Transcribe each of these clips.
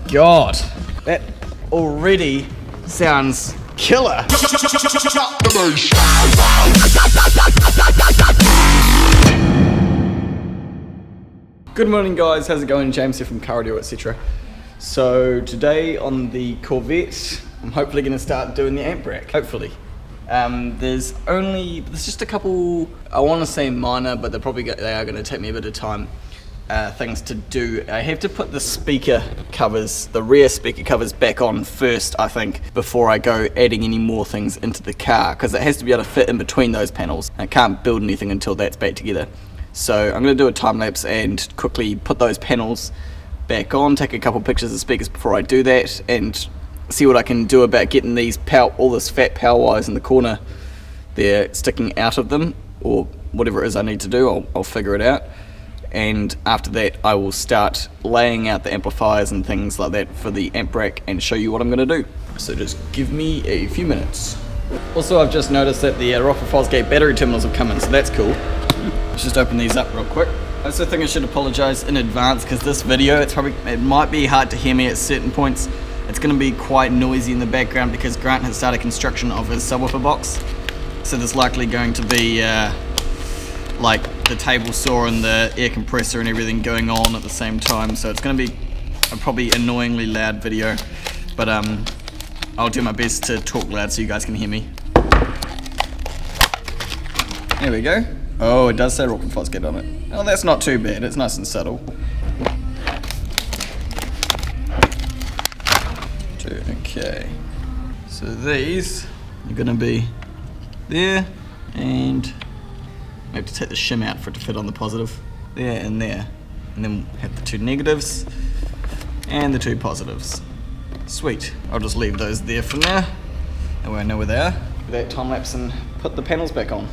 god, that already sounds killer. Good morning guys, how's it going? James here from Audio.etc. So today on the Corvette, I'm hopefully going to start doing the amp rack, hopefully. There's just a couple, I want to say minor, but they are going to take me a bit of time, things to do. I have to put the speaker covers, the rear speaker covers back on first, I think, before I go adding any more things into the car, because it has to be able to fit in between those panels. I can't build anything until that's back together. So I'm going to do a time lapse and quickly put those panels back on, take a couple pictures of speakers before I do that, and see what I can do about getting these all this fat power wires in the corner there sticking out of them, or whatever it is I need to do. I'll figure it out, and after that I will start laying out the amplifiers and things like that for the amp rack and show you what I'm going to do. So just give me a few minutes. Also, I've just noticed that the Rockford Fosgate battery terminals have come in, so that's cool. Let's just open these up real quick. I also think I should apologise in advance, because this video, it might be hard to hear me at certain points. It's going to be quite noisy in the background because Grant has started construction of his subwoofer box. So there's likely going to be like the table saw and the air compressor and everything going on at the same time. So it's going to be a probably annoyingly loud video, but I'll do my best to talk loud so you guys can hear me. There we go. Oh, it does say Rockford Fosgate on it. Oh, that's not too bad. It's nice and subtle. Okay, so these are going to be there, and I have to take the shim out for it to fit on the positive. There and there. And then have the two negatives and the two positives. Sweet. I'll just leave those there for now. That way I know where they are. Do that time lapse and put the panels back on.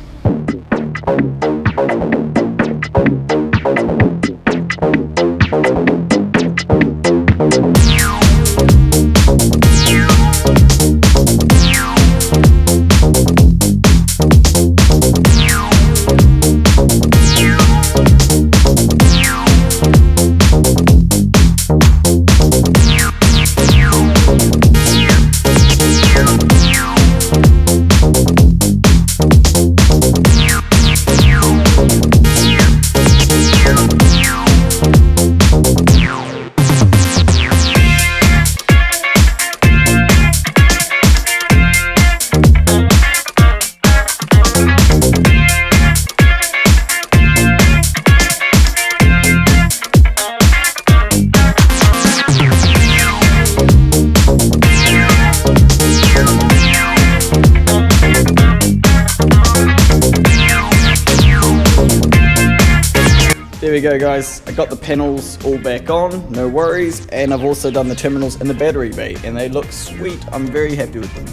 There we go guys, I got the panels all back on, no worries, and I've also done the terminals in the battery bay, and they look sweet. I'm very happy with them.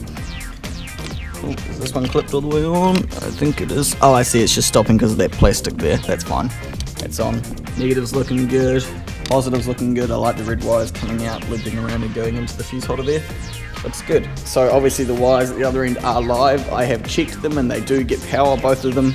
Oh, is this one clipped all the way on? I think it is. Oh, I see, it's just stopping because of that plastic there. That's fine. It's on. Negatives looking good, positives looking good. I like the red wires coming out, looping around and going into the fuse holder there. Looks good. So obviously the wires at the other end are live. I have checked them and they do get power, both of them.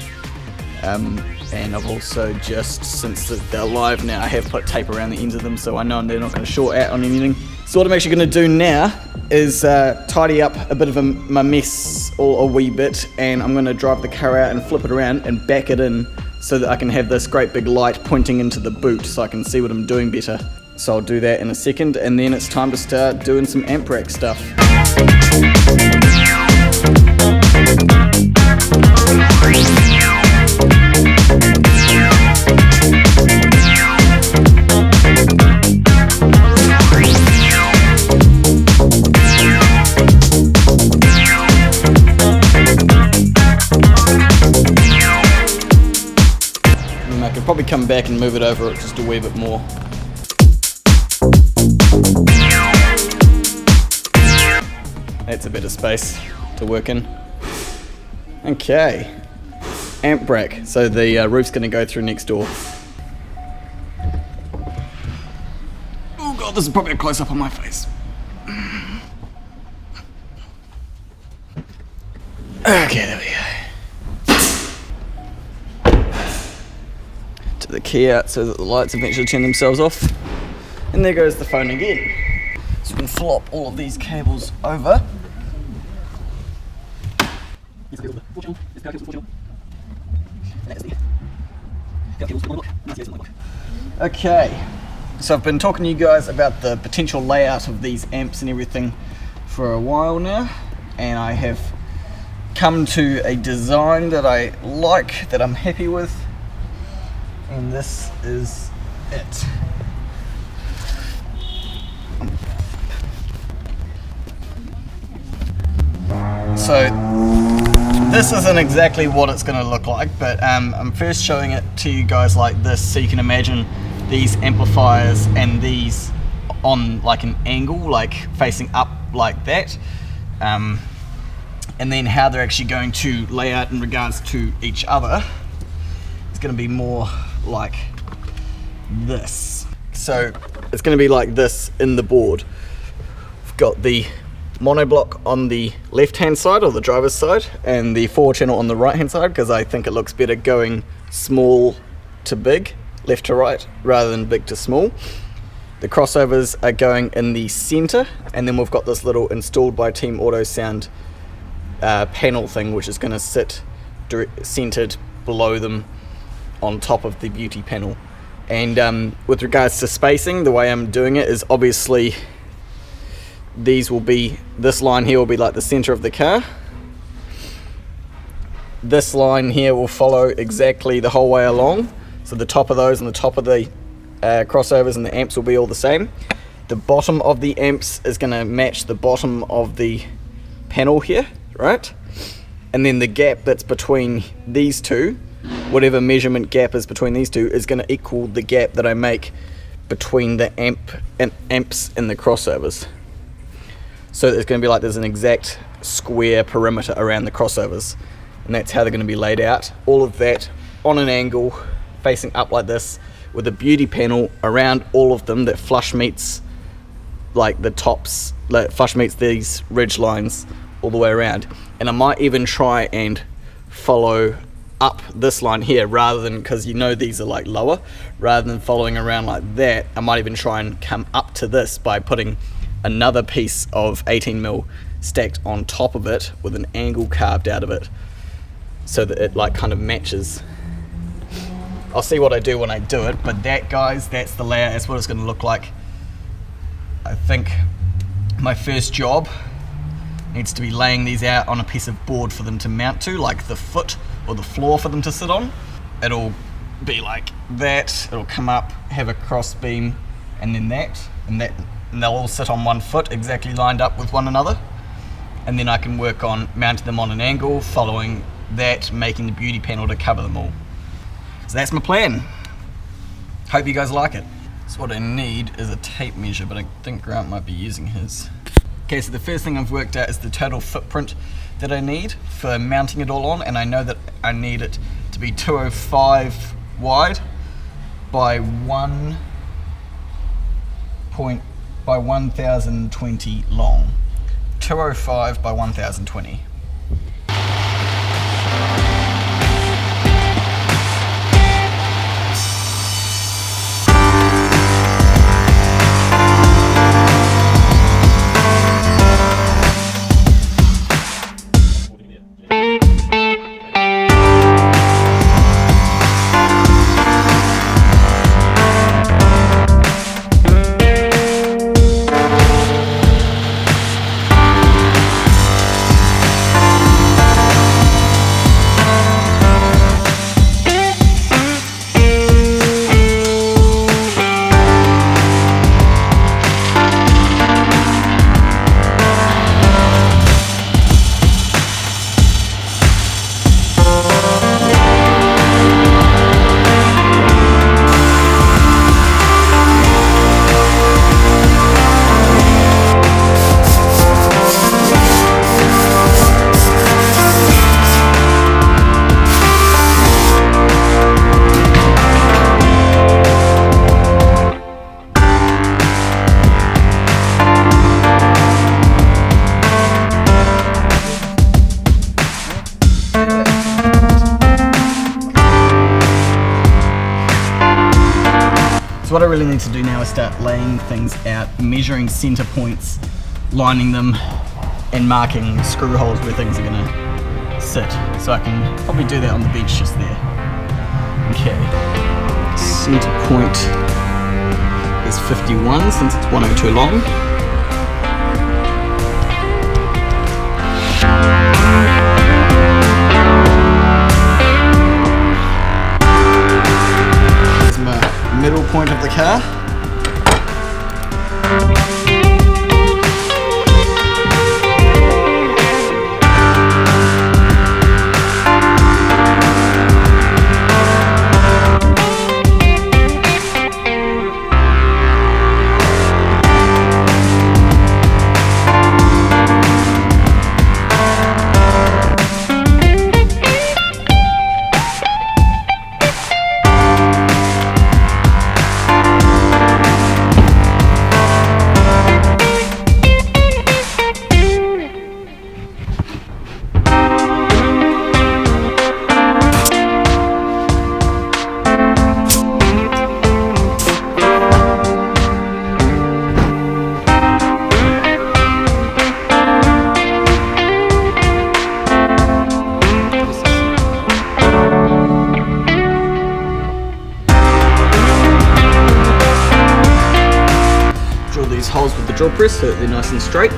And I've also just, since they're live now, I have put tape around the ends of them so I know they're not going to short out on anything. So what I'm actually going to do now is tidy up a bit of my mess a wee bit, and I'm going to drive the car out and flip it around and back it in so that I can have this great big light pointing into the boot so I can see what I'm doing better. So I'll do that in a second, and then it's time to start doing some amp rack stuff. I could probably come back and move it over just a wee bit more. That's a bit of space to work in. Okay, amp rack. So the roof's going to go through next door. Oh god, this is probably a close-up on my face. Okay, there we go. To the key out so that the lights eventually turn themselves off. And there goes the phone again. So we can flop all of these cables over. Okay, so I've been talking to you guys about the potential layout of these amps and everything for a while now, and I have come to a design that I like, that I'm happy with, and this is it. So this isn't exactly what it's going to look like, but I'm first showing it to you guys like this, so you can imagine these amplifiers and these on like an angle, like facing up like that, and then how they're actually going to lay out in regards to each other. It's going to be more like this. So it's going to be like this in the board. We've got the monoblock on the left hand side, or the driver's side, and the 4-channel on the right hand side, because I think it looks better going small to big, left to right, rather than big to small. The crossovers are going in the center, and then we've got this little installed by Team Auto Sound panel thing, which is going to sit centered below them on top of the beauty panel. And with regards to spacing, the way I'm doing it is obviously these will be, this line here will be like the center of the car. This line here will follow exactly the whole way along. So the top of those and the top of the crossovers and the amps will be all the same. The bottom of the amps is going to match the bottom of the panel here, right? And then the gap that's between these two, whatever measurement gap is between these two, is going to equal the gap that I make between the amps and the crossovers. So it's going to be like there's an exact square perimeter around the crossovers, and that's how they're going to be laid out. All of that on an angle, facing up like this, with a beauty panel around all of them that flush meets like the tops, like flush meets these ridge lines all the way around. And I might even try and follow up this line here, rather than, because you know these are like lower, rather than following around like that, I might even try and come up to this by putting another piece of 18mm stacked on top of it with an angle carved out of it, so that it like kind of matches. I'll see what I do when I do it, but that, guys, that's the layout. That's what it's going to look like. I think my first job needs to be laying these out on a piece of board for them to mount to, like the foot or the floor for them to sit on. It'll be like that. It'll come up, have a cross beam, and then that, and they'll all sit on one foot, exactly lined up with one another. And then I can work on mounting them on an angle, following that, making the beauty panel to cover them all. So that's my plan. Hope you guys like it. So what I need is a tape measure, but I think Grant might be using his. Okay, so the first thing I've worked out is the total footprint that I need for mounting it all on, and I know that I need it to be 205 wide by 1020 long. 205 by 1020. So what I really need to do now is start laying things out, measuring center points, lining them, and marking screw holes where things are gonna sit. So I can probably do that on the bench just there. Okay, center point is 51 since it's 102 long. Here's my middle point of the car. Holes with the drill press so that they're nice and straight.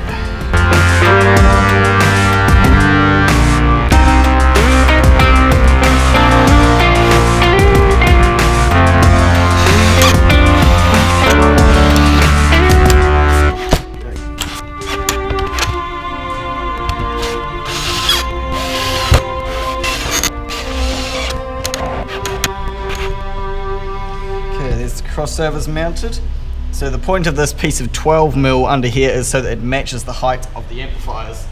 Okay, there's the crossovers mounted. So the point of this piece of 12mm under here is so that it matches the height of the amplifiers.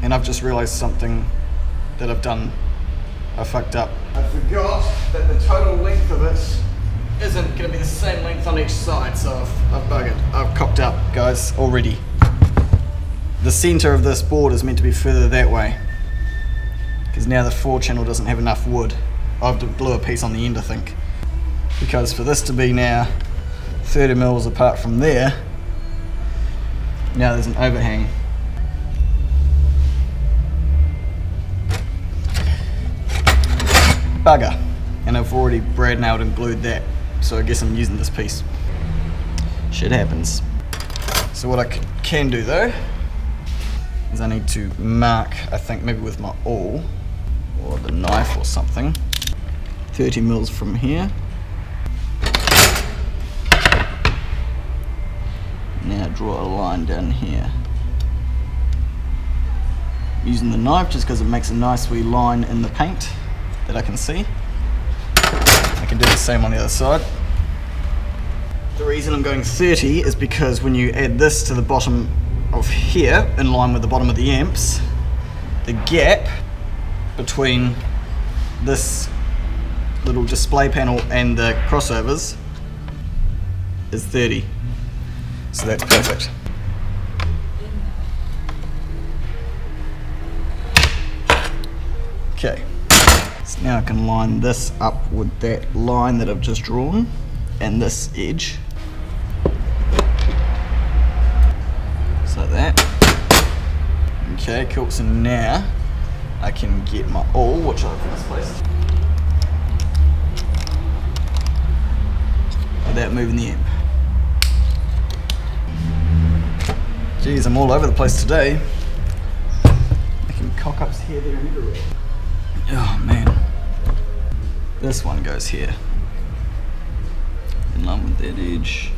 And I've just realized something that I've done. I fucked up. I forgot that the total length of it isn't going to be the same length on each side, so I've buggered. I've cocked up, guys, already. The center of this board is meant to be further that way, because now the 4-channel doesn't have enough wood. I've blew a piece on the end, I think. Because for this to be now 30mm apart from there, now there's an overhang. Bugger. And I've already brad nailed and glued that, so I guess I'm using this piece. Shit happens. So what I can do though, is I need to mark, I think maybe with my awl, or the knife or something, 30mm from here. Now draw a line down here. Using the knife just because it makes a nice wee line in the paint that I can see. I can do the same on the other side. The reason I'm going 30 is because when you add this to the bottom of here, in line with the bottom of the amps, the gap between this little display panel and the crossovers is 30. So that's perfect. Okay, so now I can line this up with that line that I've just drawn and this edge. Just like that. Okay, cool. So now I can get my awl, which I've misplaced, without moving the amp. Jeez, I'm all over the place today. Making cock-ups here, there, and everywhere. Oh man. This one goes here. In line with that edge.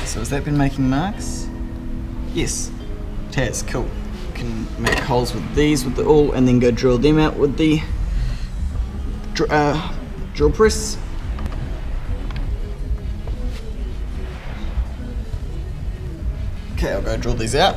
So has that been making marks? Yes, it has. Cool. You can make holes with these with the awl and then go drill them out with the drill press. Okay, I'll go drill these out.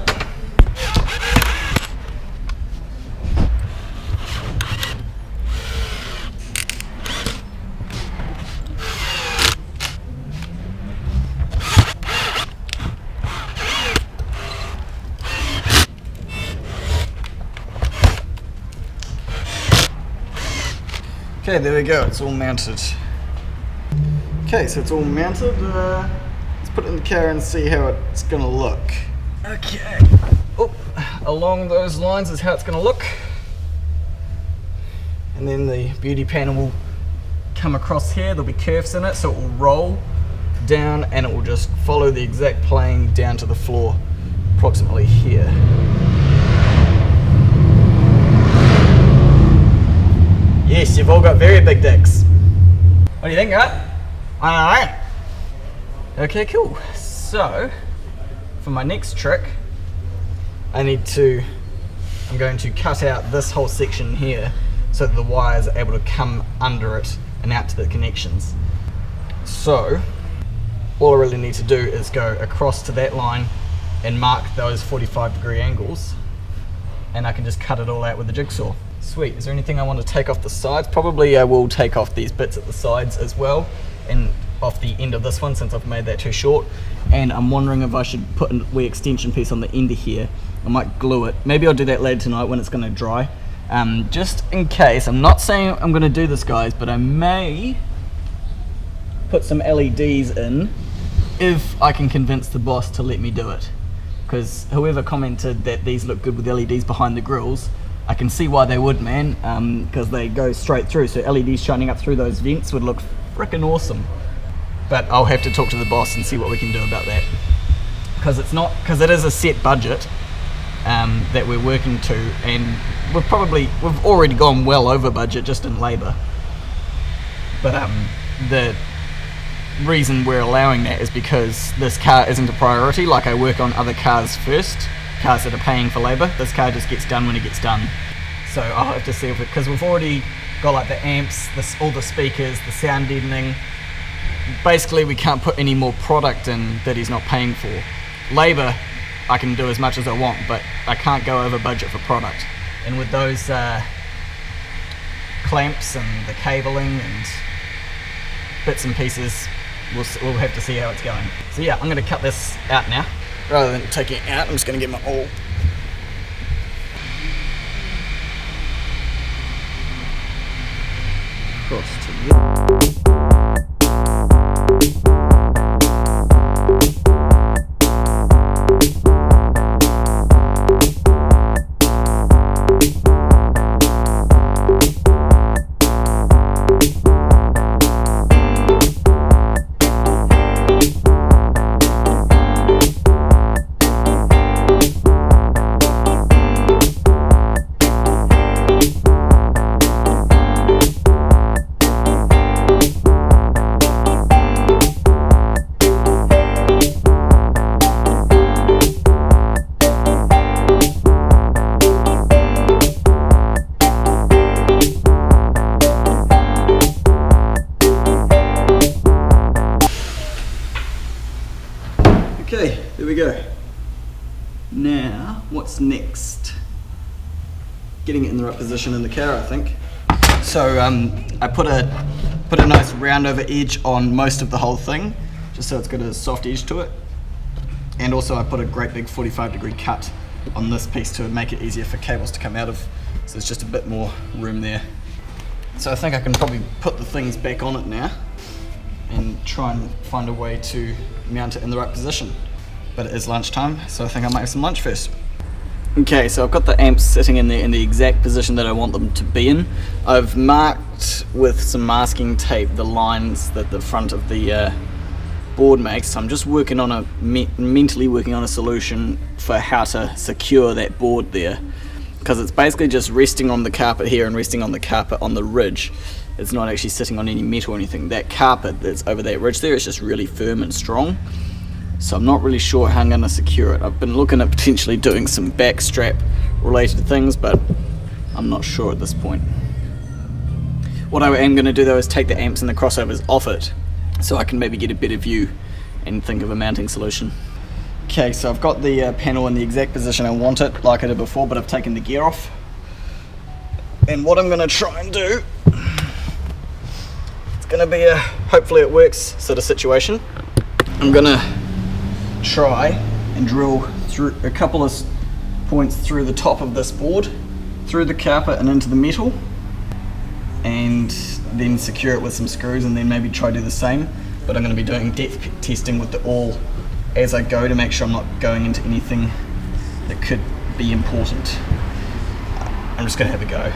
Okay, there we go, it's all mounted. Okay, so it's all mounted. Let's put it in the car and see how it's gonna look. Okay, along those lines is how it's gonna look. And then the beauty panel will come across here, there'll be curves in it, so it will roll down and it will just follow the exact plane down to the floor, approximately here. Yes, you've all got very big dicks. What do you think, right? Alright. Okay, cool. So, for my next trick, I'm going to cut out this whole section here so that the wires are able to come under it and out to the connections. So, all I really need to do is go across to that line and mark those 45-degree angles, and I can just cut it all out with the jigsaw. Sweet. Is there anything I want to take off the sides? Probably I will take off these bits at the sides as well, and off the end of this one since I've made that too short. And I'm wondering if I should put a wee extension piece on the end of here. I might glue it. Maybe I'll do that later tonight when it's going to dry. Just in case. I'm not saying I'm going to do this, guys, but I may put some LEDs in if I can convince the boss to let me do it. Because whoever commented that these look good with LEDs behind the grills, I can see why they would, man, because they go straight through, so LEDs shining up through those vents would look frickin' awesome. But I'll have to talk to the boss and see what we can do about that. Because it is a set budget that we're working to, and we've already gone well over budget just in labour. But the reason we're allowing that is because this car isn't a priority. Like, I work on other cars first, cars that are paying for labour. This car just gets done when it gets done. So I'll have to see if it, because we've already got like the amps, all the speakers, the sound deadening. Basically we can't put any more product in that he's not paying for. Labour I can do as much as I want, but I can't go over budget for product. And with those clamps and the cabling and bits and pieces, we'll have to see how it's going. So yeah, I'm going to cut this out now. Rather than taking it out, I'm just going to get my awl. Across to the... Okay, there we go. Now, what's next? Getting it in the right position in the car, I think. So I put a nice round over edge on most of the whole thing, just so it's got a soft edge to it. And also I put a great big 45-degree cut on this piece to make it easier for cables to come out of, so there's just a bit more room there. So I think I can probably put the things back on it now and try and find a way to mount it in the right position. But it is lunchtime, so I think I might have some lunch first. Okay, so I've got the amps sitting in there in the exact position that I want them to be in. I've marked with some masking tape the lines that the front of the board makes. So I'm just working on mentally working on a solution for how to secure that board there, because it's basically just resting on the carpet here and resting on the carpet on the ridge. It's not actually sitting on any metal or anything. That carpet that's over that ridge there is just really firm and strong. So I'm not really sure how I'm going to secure it. I've been looking at potentially doing some backstrap related things, but I'm not sure at this point. What I am going to do though is take the amps and the crossovers off it, so I can maybe get a better view and think of a mounting solution. Okay, so I've got the panel in the exact position I want it, like I did before, but I've taken the gear off. And what I'm going to try and do, it's going to be a hopefully it works sort of situation. I'm going to try and drill through a couple of points through the top of this board, through the carpet and into the metal, and then secure it with some screws and then maybe try to do the same. But I'm going to be doing depth testing with the awl as I go to make sure I'm not going into anything that could be important. I'm just going to have a go.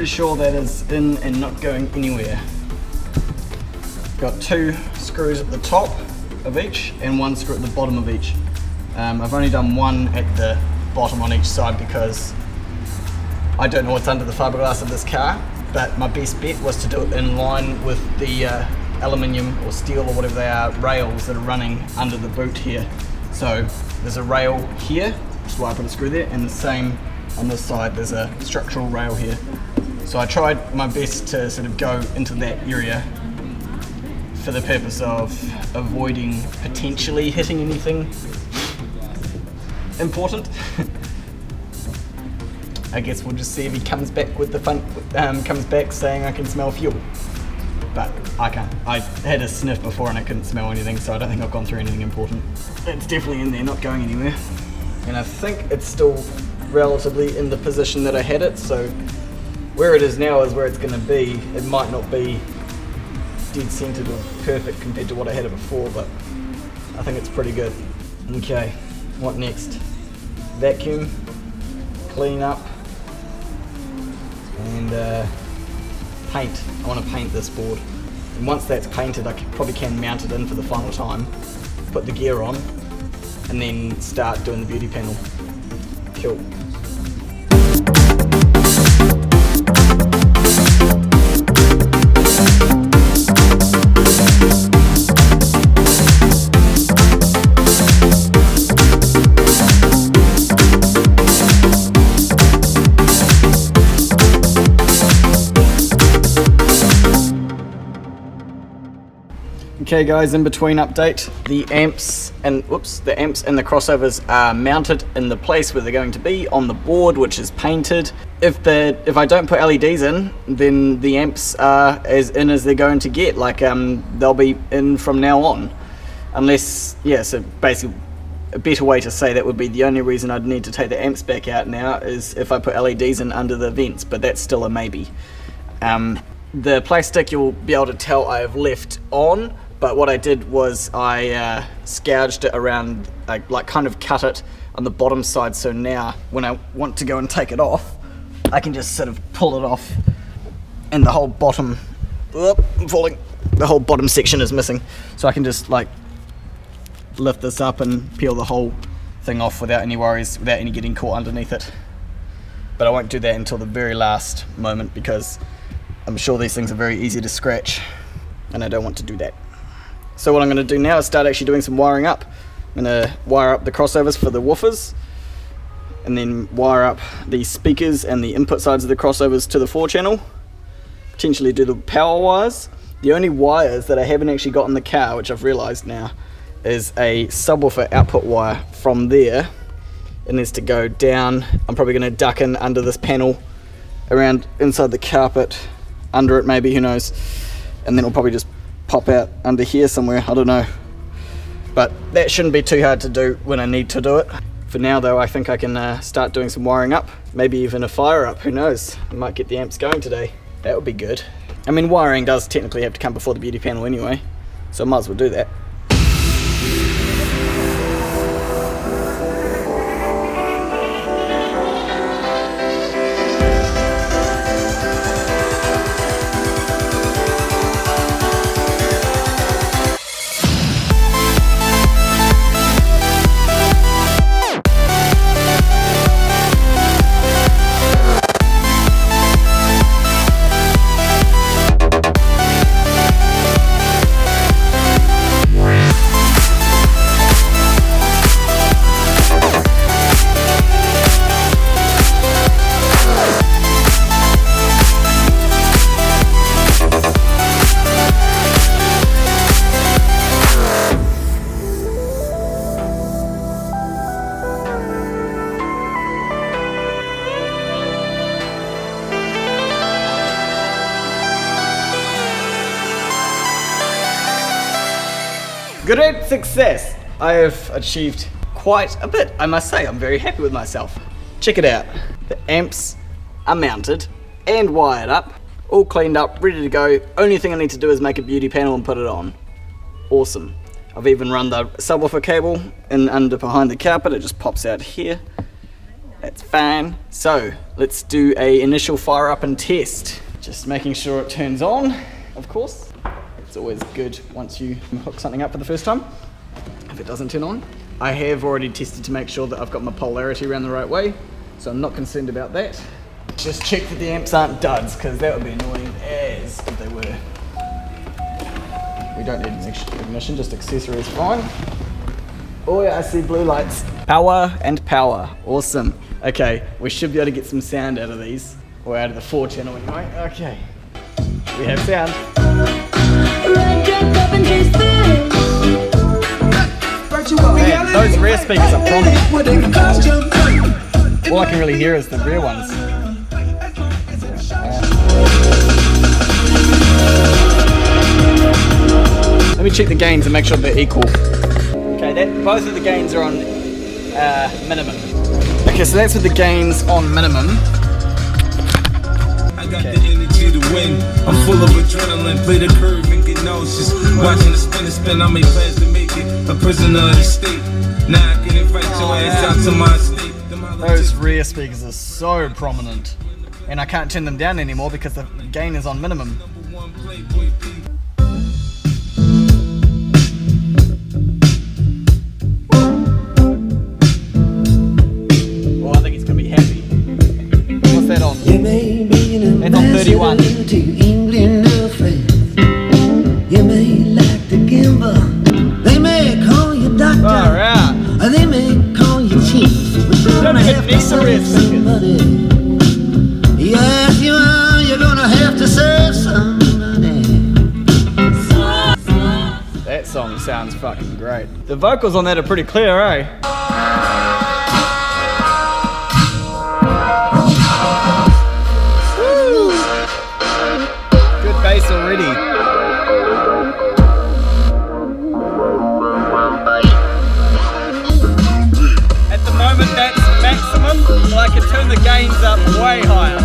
Sure that is in and not going anywhere. Got 2 screws at the top of each and 1 screw at the bottom of each. I've only done 1 at the bottom on each side because I don't know what's under the fiberglass of this car, but my best bet was to do it in line with the aluminium or steel or whatever they are rails that are running under the boot here. So there's a rail here, which is why I put a screw there, and the same on this side, there's a structural rail here. So I tried my best to sort of go into that area for the purpose of avoiding potentially hitting anything important. I guess we'll just see if he comes back with the comes back saying I can smell fuel. But I can't. I had a sniff before and I couldn't smell anything, so I don't think I've gone through anything important. It's definitely in there, not going anywhere. And I think it's still relatively in the position that I had it, so where it is now is where it's going to be. It might not be dead centered or perfect compared to what I had it before, but I think it's pretty good. Okay, what next? Vacuum, clean up, and paint. I want to paint this board. And once that's painted, I probably can mount it in for the final time, put the gear on, and then start doing the beauty panel. Cool. Okay guys, in between update, the amps and the crossovers are mounted in the place where they're going to be on the board, which is painted. If I don't put LEDs in, then the amps are as in as they're going to get. Like they'll be in from now on, unless so basically a better way to say that would be the only reason I'd need to take the amps back out now is if I put LEDs in under the vents, but that's still a maybe. The plastic you'll be able to tell I have left on. But what I did was I scourged it around, like kind of cut it on the bottom side, so now when I want to go and take it off, I can just sort of pull it off and the whole bottom, I'm falling, the whole bottom section is missing. So I can just like lift this up and peel the whole thing off without any worries, without any getting caught underneath it. But I won't do that until the very last moment because I'm sure these things are very easy to scratch and I don't want to do that. So what I'm going to do now is start actually doing some wiring up. I'm going to wire up the crossovers for the woofers and then wire up the speakers and the input sides of the crossovers to the 4-channel. Potentially do the power wires. The only wires that I haven't actually got in the car, which I've realised now, is a subwoofer output wire from there it needs to go down. I'm probably going to duck in under this panel, around inside the carpet, under it maybe, who knows, and then it'll probably just pop out under here somewhere, I don't know. But that shouldn't be too hard to do when I need to do it. For now though, I think I can start doing some wiring up, maybe even a fire up, who knows. I might get the amps going today. That would be good. I mean, wiring does technically have to come before the beauty panel anyway, so I might as well do that. Great success! I have achieved quite a bit, I must say. I'm very happy with myself. Check it out. The amps are mounted and wired up, all cleaned up, ready to go. Only thing I need to do is make a beauty panel and put it on. Awesome. I've even run the subwoofer cable in under behind the carpet. It just pops out here. That's fine. So let's do a initial fire up and test. Just making sure it turns on, of course. It's always good once you hook something up for the first time, if it doesn't turn on. I have already tested to make sure that I've got my polarity around the right way, so I'm not concerned about that. Just check that the amps aren't duds, because that would be annoying as if they were. We don't need an ignition, just accessory is fine. Oh yeah, I see blue lights. Power and power, awesome. Okay, we should be able to get some sound out of these, or out of the 4 channel anyway. Okay, we have sound. Man, those rear speakers are prominent. All I can really hear is the rear ones. Let me check the gains and make sure they're equal. Okay, both of the gains are on minimum. Okay, so that's with the gains on minimum. I got the energy to win. I'm full of adrenaline, play the curve and get nauseous. Watching the spin, I make plans to make it a prisoner of the state. Now I can invite your ass out to my estate. Those rear speakers are so prominent, and I can't turn them down anymore because the gain is on minimum. Oh, I think it's gonna be happy. What's that on? It's on 31. You may like to gamble. They may call you doctor. Alright. Or they may call you chief. You don't even need the rear speakers. Yes, you are. You're gonna have to serve somebody. That song sounds fucking great. The vocals on that are pretty clear, eh? Bass already. At the moment that's maximum, so I can turn the gains up way higher.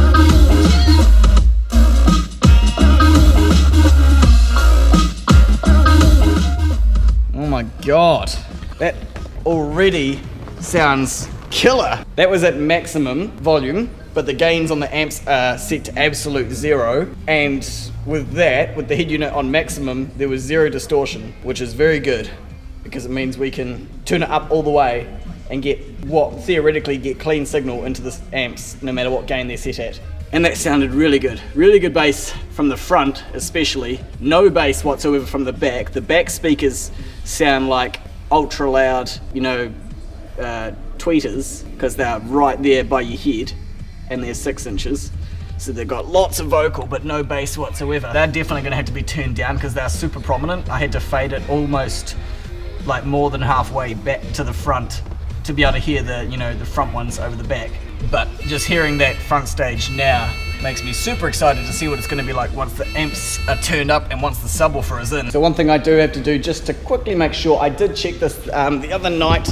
Oh my god, that already sounds killer. That was at maximum volume, but the gains on the amps are set to absolute 0, and with that, with the head unit on maximum, there was 0 distortion, which is very good because it means we can turn it up all the way and get theoretically get clean signal into the amps no matter what gain they're set at. And that sounded really good bass from the front especially, no bass whatsoever from the back. The back speakers sound like ultra loud, you know, tweeters, because they're right there by your head and they're 6 inches. So they've got lots of vocal but no bass whatsoever. They're definitely going to have to be turned down because they're super prominent. I had to fade it almost like more than halfway back to the front to be able to hear the, you know, the front ones over the back. But just hearing that front stage now makes me super excited to see what it's going to be like once the amps are turned up and once the subwoofer is in. So one thing I do have to do just to quickly make sure, I did check this the other night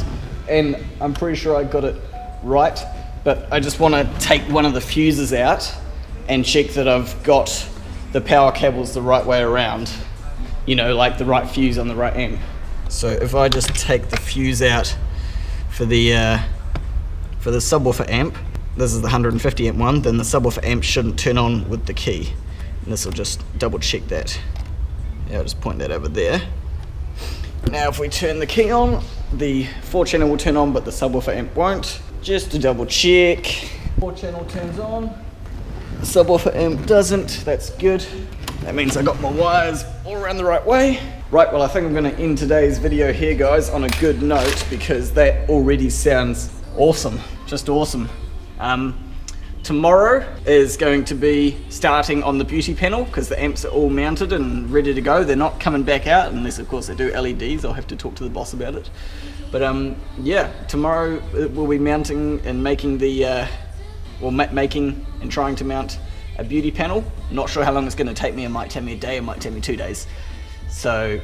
and I'm pretty sure I got it right, but I just want to take one of the fuses out and check that I've got the power cables the right way around, you know, like the right fuse on the right amp. So if I just take the fuse out for the subwoofer amp, this is the 150 amp one, then the subwoofer amp shouldn't turn on with the key. And this will just double check that. Yeah, I'll just point that over there. Now if we turn the key on, the 4-channel will turn on, but the subwoofer amp won't. Just to double check, 4-channel turns on, the subwoofer amp doesn't, that's good. That means I got my wires all around the right way. Right, well I think I'm gonna end today's video here guys on a good note because that already sounds awesome, just awesome. Tomorrow is going to be starting on the beauty panel because the amps are all mounted and ready to go. They're not coming back out unless of course they do LEDs. I'll have to talk to the boss about it. But yeah, tomorrow we'll be mounting and making the, making and trying to mount a beauty panel. Not sure how long it's going to take me. It might take me a day, it might take me 2 days. So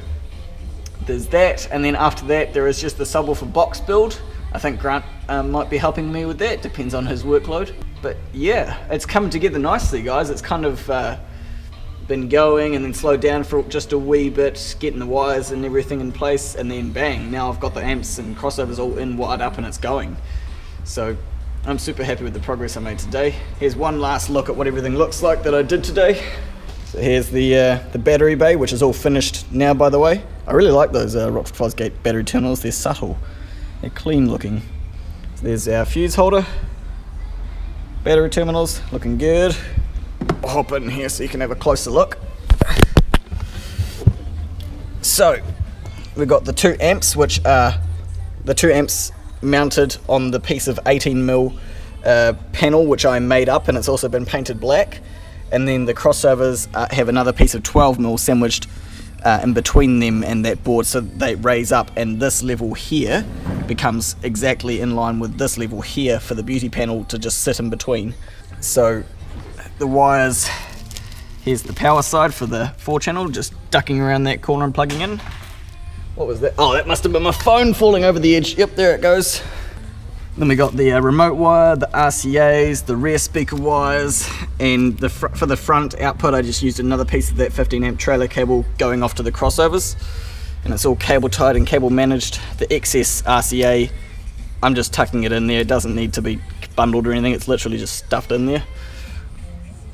there's that, and then after that there is just the subwoofer box build. I think Grant might be helping me with that, depends on his workload. But yeah, it's coming together nicely guys. It's kind of been going and then slowed down for just a wee bit, getting the wires and everything in place, and then bang, now I've got the amps and crossovers all in, wired up, and it's going. So I'm super happy with the progress I made today. Here's one last look at what everything looks like that I did today. So here's the battery bay, which is all finished now by the way. I really like those Rockford Fosgate battery terminals, they're subtle. They're clean looking. So there's our fuse holder. Battery terminals looking good. I'll hop in here so you can have a closer look. So we've got the 2 amps, which are the 2 amps mounted on the piece of 18mm panel which I made up, and it's also been painted black. And then the crossovers have another piece of 12mm sandwiched in between them and that board, so they raise up, and this level here becomes exactly in line with this level here for the beauty panel to just sit in between. So the wires, here's the power side for the 4-channel, just ducking around that corner and plugging in. What was that? Oh, that must have been my phone falling over the edge. Yep, there it goes. Then we got the remote wire, the RCAs, the rear speaker wires, and for the front output I just used another piece of that 15 amp trailer cable going off to the crossovers, and it's all cable tied and cable managed. The excess RCA, I'm just tucking it in there, it doesn't need to be bundled or anything, it's literally just stuffed in there.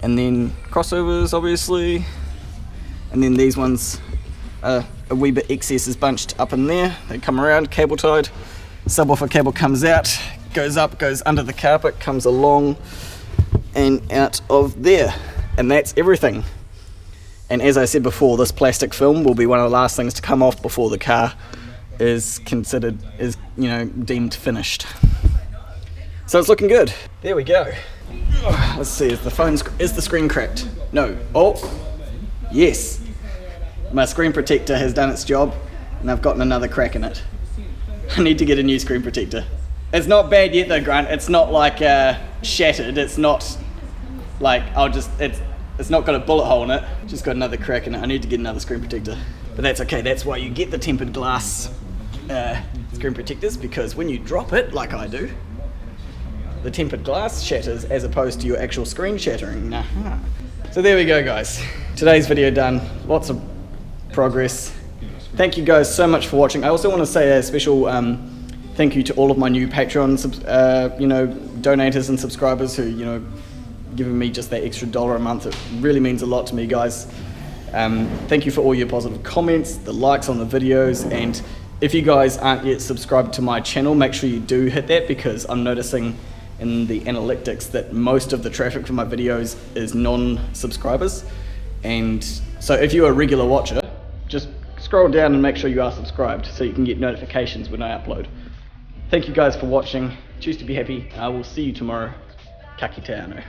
And then crossovers obviously, and then these ones, a wee bit excess is bunched up in there, they come around, cable tied. Subwoofer cable comes out, goes up, goes under the carpet, comes along and out of there, and that's everything. And as I said before, this plastic film will be one of the last things to come off before the car is deemed finished. So it's looking good. There we go. Let's see, is the screen cracked? No. Oh, yes. My screen protector has done its job and I've gotten another crack in it. I need to get a new screen protector. It's not bad yet though, Grant. It's not like shattered. It's not like it's not got a bullet hole in it. Just got another crack in it. I need to get another screen protector. But that's okay. That's why you get the tempered glass screen protectors, because when you drop it, like I do, the tempered glass shatters as opposed to your actual screen shattering. Aha. So there we go, guys. Today's video done. Lots of progress. Thank you guys so much for watching. I also want to say a special thank you to all of my new Patreon donators and subscribers who, giving me just that extra $1 a month. It really means a lot to me, guys. Thank you for all your positive comments, the likes on the videos, and if you guys aren't yet subscribed to my channel, make sure you do hit that, because I'm noticing in the analytics that most of the traffic for my videos is non-subscribers. And so if you're a regular watcher, just scroll down and make sure you are subscribed so you can get notifications when I upload. Thank you guys for watching. Choose to be happy. I will see you tomorrow. Kite Ano.